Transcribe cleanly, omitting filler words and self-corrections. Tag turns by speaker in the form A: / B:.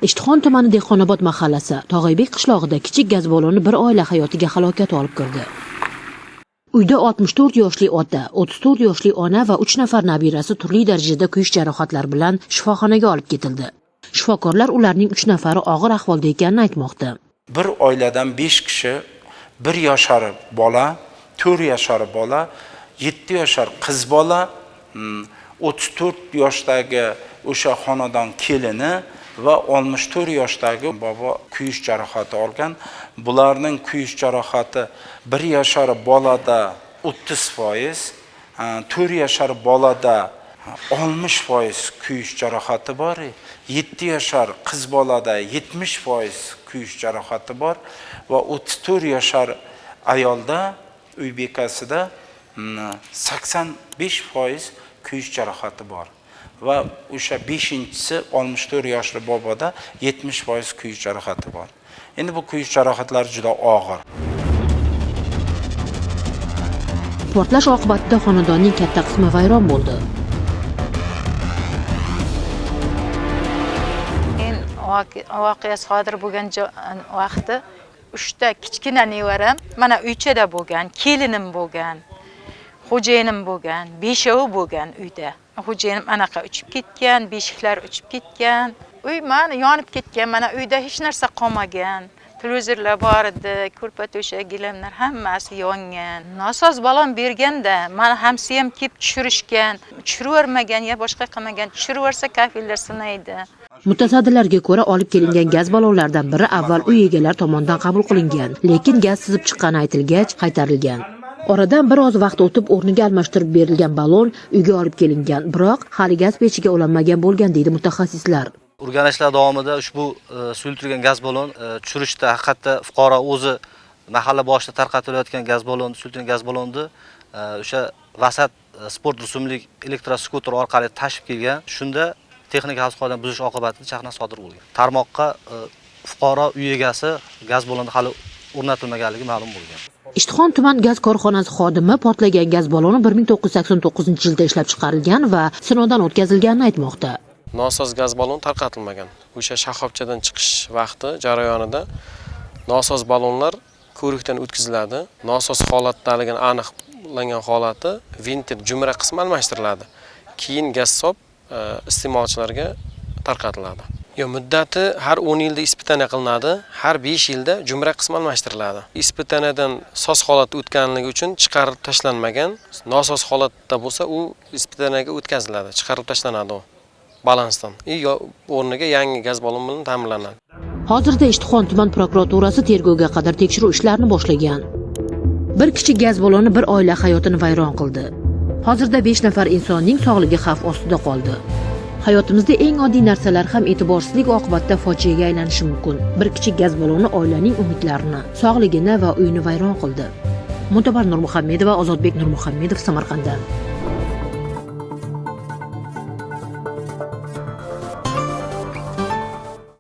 A: Ishtixon tumani Dehqonobod mahallasi Tog'aybek qishlog'ida kichik gaz balloni bir oila hayotiga halokat olib kirdi. Uyda 64 yoshli ota, 34 yoshli ona va 3 nafar nabirasi turli darajada kuyish jarohatlari bilan shifoxonaga olib ketildi. Shifokorlar ularning 3 nafari og'ir ahvolda ekanini aytmoqda.
B: Bir oiladan 5 kishi, 1 yashar bola, 4 yashar bola, 7 yashar qiz bola, 34 yoshdagi o'sha xonadon kelini va 64 yoshdagi bobo kuyish jarohati olgan. Bularning kuyish jarohati 1 yashar bolada 30%, 4 yashar bolada 60% kuyish jarohati bor, 7 yashar qiz bolada 70% kuyish jarohati bor va 34 yashar ayolda uy bekasida 85% kuyish jarohati bor. Va o'sha 5-inchisi 64 yoshli boboda 70% kuyish jarohati bor. Endi bu kuyish jarohatlari juda og'ir.
A: Portlash oqibatida xonadonning katta qismi vayron bo'ldi.
C: Voqea sodir bo'lgan vaqtda 3 ta kichkina nevaram, mana uychada bo'lgan, kelinim bo'lgan, xo'jayinim bo'lgan, 5ovi bo'lgan uyda. Xo'jayinim anaqa uchib ketgan, beshiklar uchib ketgan. Uy mana yonib ketgan, mana uyda hech narsa qolmagan. Televizorlar bor edi, ko'rpa to'shak, gilamlar hammasi yongan. Nosoz balon berganda, mana hamsiyam kelib tushirishgan, tushirvermagan ya boshqa qilmagan, tushirversa kafillar sinaydi.
A: Mutasaddilarga ko'ra olib kelingan gaz ballonlaridan biri avval uy egalari tomonidan qabul qilingan, lekin gaz sizib chiqqani aytilgach qaytarilgan. Oradan biroz vaqt o'tib o'rniga almashtirib berilgan ballon uyga olib kelingan, biroq hali gaz pechiga ulanmagan bo'lgan deydi mutaxassislar.
D: O'rganishlar davomida ushbu suyultirilgan gaz ballon tushirishda haqiqatda fuqaro o'zi mahalla boshida tarqatilayotgan gaz ballon, suyultirilgan gaz ballonni o'sha vasat sport rusumli elektroskuter orqali tashib kelgan. Shunda texnik xavfsizlikdan buzish oqibatida chaqnash sodir bo'lgan. Tarmoqqa fuqaro uy egasi gaz balloni hali o'rnatilmaganligi ma'lum bo'lgan.
A: Ishtixon tuman gaz korxonasi xodimi portlagan gaz balloni 1989-yilda ishlab chiqarilgan va sinovdan o'tkazilganini aytmoqda.
E: Nosoz gaz ballon tarqatilmagan. O'sha shoxobchadan chiqish vaqti jarayonida nosoz ballonlar ko'rikdan o'tkaziladi. Nosoz holatdaligini aniqlangan holati ventil jumra qismi almashtiriladi. Keyin gaz sob iste'molchilarga tarqatiladi. Muddati har 10 yilda ispitaniya qilinadi, har 5 yilda jumra qismi almashtiriladi. Ispitaniyadan soz holatda o'tganligi uchun chiqarib tashlanmagan, nosoz holatda bo'lsa u ispitaniyaga o'tkaziladi, chiqarib tashlanadi u balansdan. O'rniga yangi gaz ballon bilan ta'minlanadi.
A: Hozirda Ishtixon tuman prokuraturasi tergovga qadar tekshiruv ishlarini boshlagan. Bir kichik gaz balloni bir oila hayotini vayron qildi. Hozirda 5 nafar insonning sog'ligi xavf ostida qoldi. Hayotimizda eng oddiy narsalar ham e'tiborsizlik oqibatida fojiaga aylanishi mumkin. Bir kichik gaz balloni oilaning umidlarini, sog'ligini va uyini vayron qildi. Mutabar Nurmuhammedova, Ozodbek Nurmuhammedov, Samarqanddan.